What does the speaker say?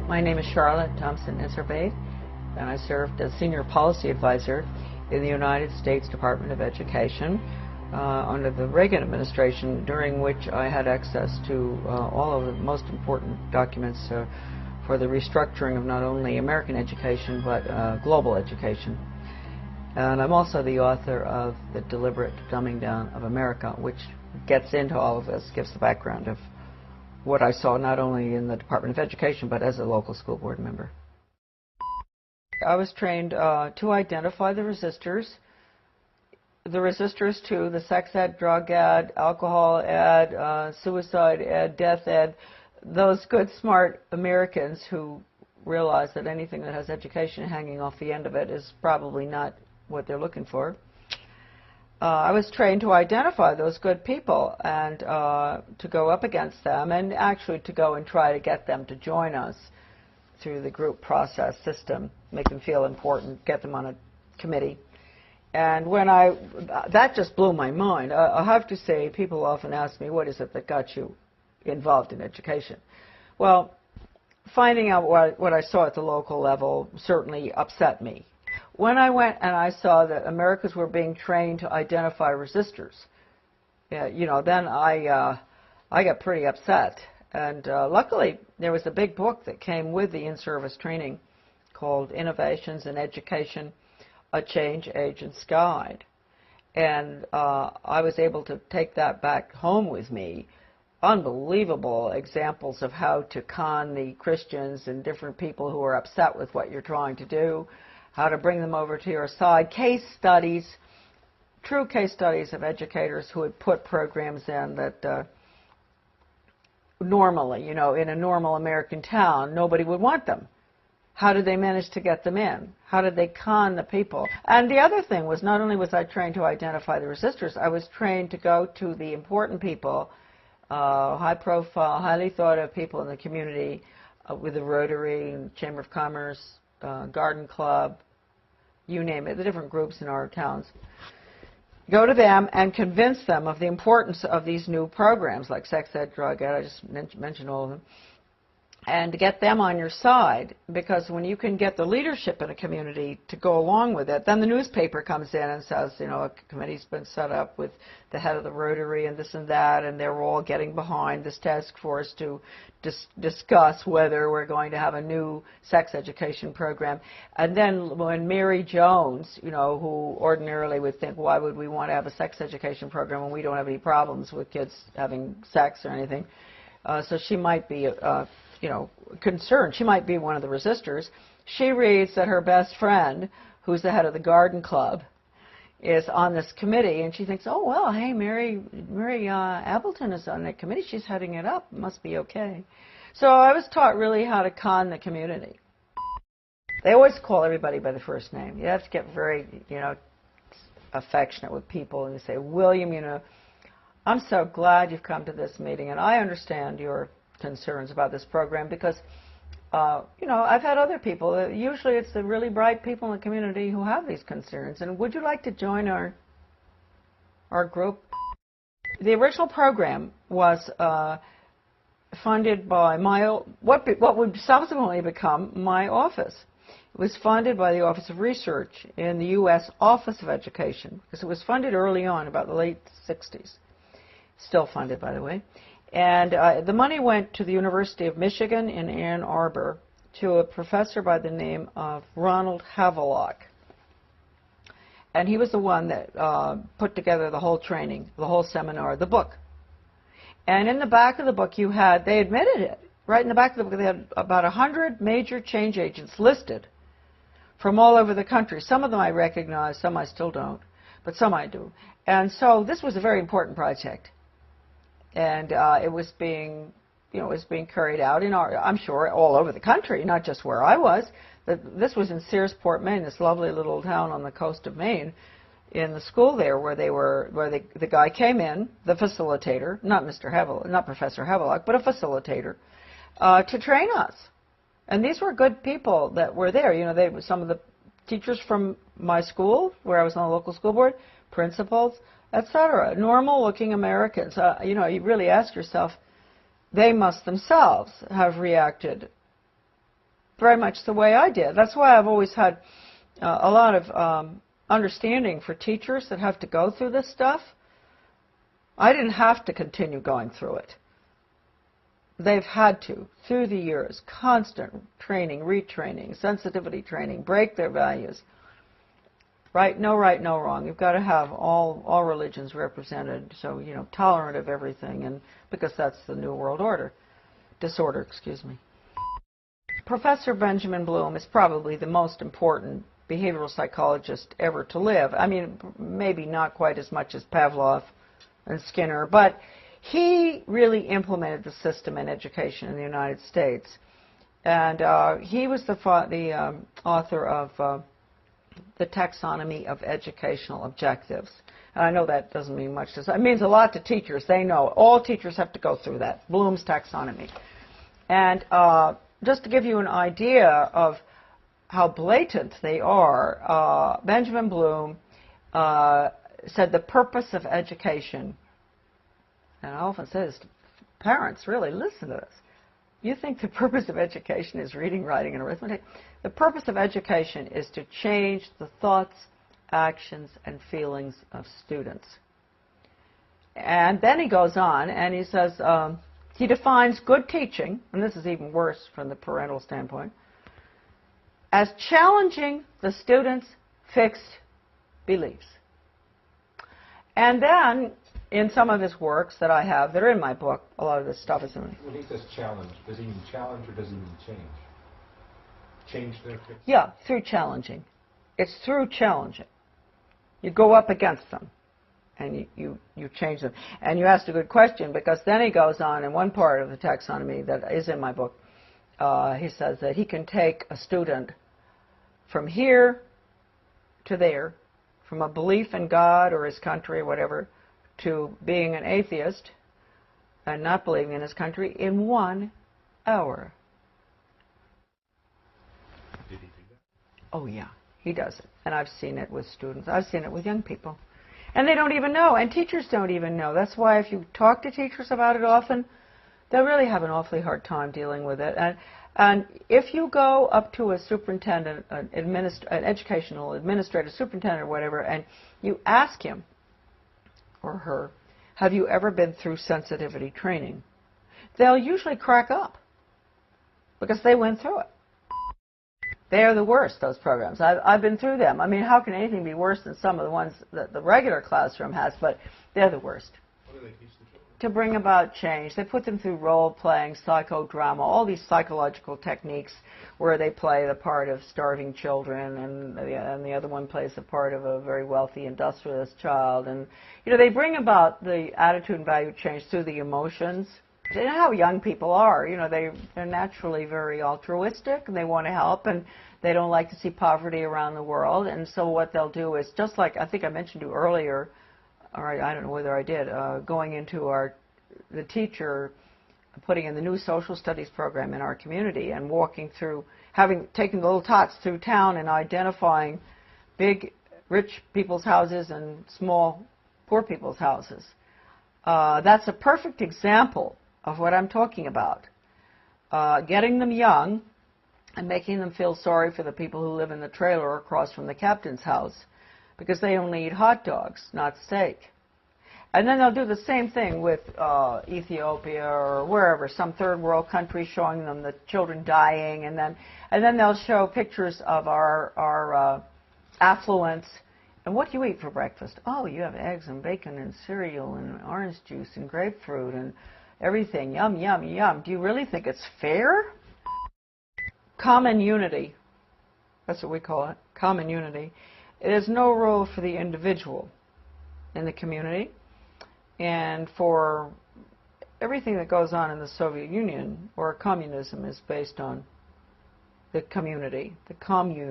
My name is Charlotte Thompson Isserbate, and I served as Senior Policy Advisor in the United States Department of Education under the Reagan administration, during which I had access to all of the most important documents for the restructuring of not only American education but global education. And I'm also the author of The Deliberate Dumbing Down of America, which gets into all of this, gives the background of what I saw not only in the Department of Education but as a local school board member. I was trained to identify the resistors to the sex ed, drug ed, alcohol ed, suicide ed, death ed, those good, smart Americans who realize that anything that has education hanging off the end of it is probably not what they're looking for. I was trained to identify those good people and to go up against them, and actually to go and try to get them to join us through the group process system, make them feel important, get them on a committee. And when that just blew my mind. I have to say, people often ask me, what is it that got you involved in education? Well, finding out what I saw at the local level certainly upset me. When I went and I saw that Americans were being trained to identify resistors, you know, then I got pretty upset. And luckily, there was a big book that came with the in-service training called Innovations in Education, A Change Agent's Guide. And I was able to take that back home with me. Unbelievable examples of how to con the Christians and different people who are upset with what you're trying to do, how to bring them over to your side, case studies, true case studies of educators who had put programs in that normally, you know, in a normal American town, nobody would want them. How did they manage to get them in? How did they con the people? And the other thing was, not only was I trained to identify the resistors, I was trained to go to the important people, high-profile, highly thought-of people in the community, with the Rotary, Chamber of Commerce, Garden Club, you name it, the different groups in our towns. Go to them and convince them of the importance of these new programs like sex ed, drug ed, I just mentioned all of them, and to get them on your side, because when you can get the leadership in a community to go along with it, then the newspaper comes in and says, you know, a committee's been set up with the head of the Rotary and this and that, and they're all getting behind this task force to discuss whether we're going to have a new sex education program. And then when Mary Jones, you know, who ordinarily would think, why would we want to have a sex education program when we don't have any problems with kids having sex or anything, so she might be you know, concerned. She might be one of the resistors. She reads that her best friend, who's the head of the Garden Club, is on this committee, and she thinks, oh, well, hey, Mary Appleton is on that committee. She's heading it up. It must be okay. So I was taught really how to con the community. They always call everybody by the first name. You have to get very, you know, affectionate with people, and you say, William, you know, I'm so glad you've come to this meeting, and I understand your concerns about this program because, you know, I've had other people. Usually it's the really bright people in the community who have these concerns. And would you like to join our group? The original program was funded by what would subsequently become my office. It was funded by the Office of Research in the U.S. Office of Education, because it was funded early on, about the late 60s. Still funded, by the way. And the money went to the University of Michigan in Ann Arbor to a professor by the name of Ronald Havelock. And he was the one that put together the whole training, the whole seminar, the book. And in the back of the book you had, they admitted it, right in the back of the book, they had about 100 major change agents listed from all over the country. Some of them I recognize, some I still don't, but some I do. And so this was a very important project. And it was being, you know, it was being carried out in I'm sure, all over the country, not just where I was. This was in Searsport, Maine, this lovely little town on the coast of Maine, in the school there where the guy came in, the facilitator, not Professor Havelock, but a facilitator, to train us. And these were good people that were there. You know, some of the teachers from my school, where I was on the local school board, principals, etc. Normal-looking Americans. You know, you really ask yourself, they must themselves have reacted very much the way I did. That's why I've always had a lot of understanding for teachers that have to go through this stuff. I didn't have to continue going through it. They've had to, through the years, constant training, retraining, sensitivity training, break their values. Right, no wrong. You've got to have all religions represented, so, you know, tolerant of everything, and because that's the New World Order. Disorder, excuse me. Professor Benjamin Bloom is probably the most important behavioral psychologist ever to live. I mean, maybe not quite as much as Pavlov and Skinner, but he really implemented the system in education in the United States. And he was the author of the Taxonomy of Educational Objectives. And I know that doesn't mean much to us. It means a lot to teachers. They know. All teachers have to go through that, Bloom's taxonomy. And just to give you an idea of how blatant they are, Benjamin Bloom said the purpose of education, and I often say this to parents, really, listen to this. You think the purpose of education is reading, writing, and arithmetic? The purpose of education is to change the thoughts, actions, and feelings of students. And then he goes on and he says, he defines good teaching, and this is even worse from the parental standpoint, as challenging the students' fixed beliefs. And then, in some of his works that I have, that are in my book, a lot of this stuff is in it. When he says challenge, does he mean challenge or does he mean change? Change their fixed? Yeah, through challenging. It's through challenging. You go up against them, and you change them. And you asked a good question, because then he goes on in one part of the taxonomy that is in my book. He says that he can take a student from here to there, from a belief in God or his country or whatever, to being an atheist and not believing in his country in 1 hour. Did he do that? Oh, yeah, he does it. And I've seen it with students. I've seen it with young people. And they don't even know, and teachers don't even know. That's why if you talk to teachers about it often, they'll really have an awfully hard time dealing with it. And if you go up to a superintendent, an educational administrator, superintendent or whatever, and you ask him or her, have you ever been through sensitivity training? They'll usually crack up because they went through it. They're the worst, those programs. I've been through them. I mean, how can anything be worse than some of the ones that the regular classroom has? But they're the worst. What do they teach the children? To bring about change. They put them through role-playing, psychodrama, all these psychological techniques where they play the part of starving children, and the other one plays the part of a very wealthy industrialist child. And, you know, they bring about the attitude and value change through the emotions. You know how young people are. You know, they're naturally very altruistic, and they want to help, and they don't like to see poverty around the world. And so what they'll do is, just like I think I mentioned to you earlier, or I don't know whether I did, going into the teacher, putting in the new social studies program in our community and walking through, taking the little tots through town and identifying big rich people's houses and small poor people's houses. That's a perfect example of what I'm talking about. Getting them young and making them feel sorry for the people who live in the trailer across from the captain's house, because they only eat hot dogs, not steak. And then they'll do the same thing with Ethiopia or wherever, some third world country, showing them the children dying, and then they'll show pictures of our affluence. And what do you eat for breakfast? Oh, you have eggs and bacon and cereal and orange juice and grapefruit and everything. Yum, yum, yum. Do you really think it's fair? Common unity. That's what we call it, common unity. It is no rule for the individual in the community, and for everything that goes on in the Soviet Union or communism is based on the community, the commune.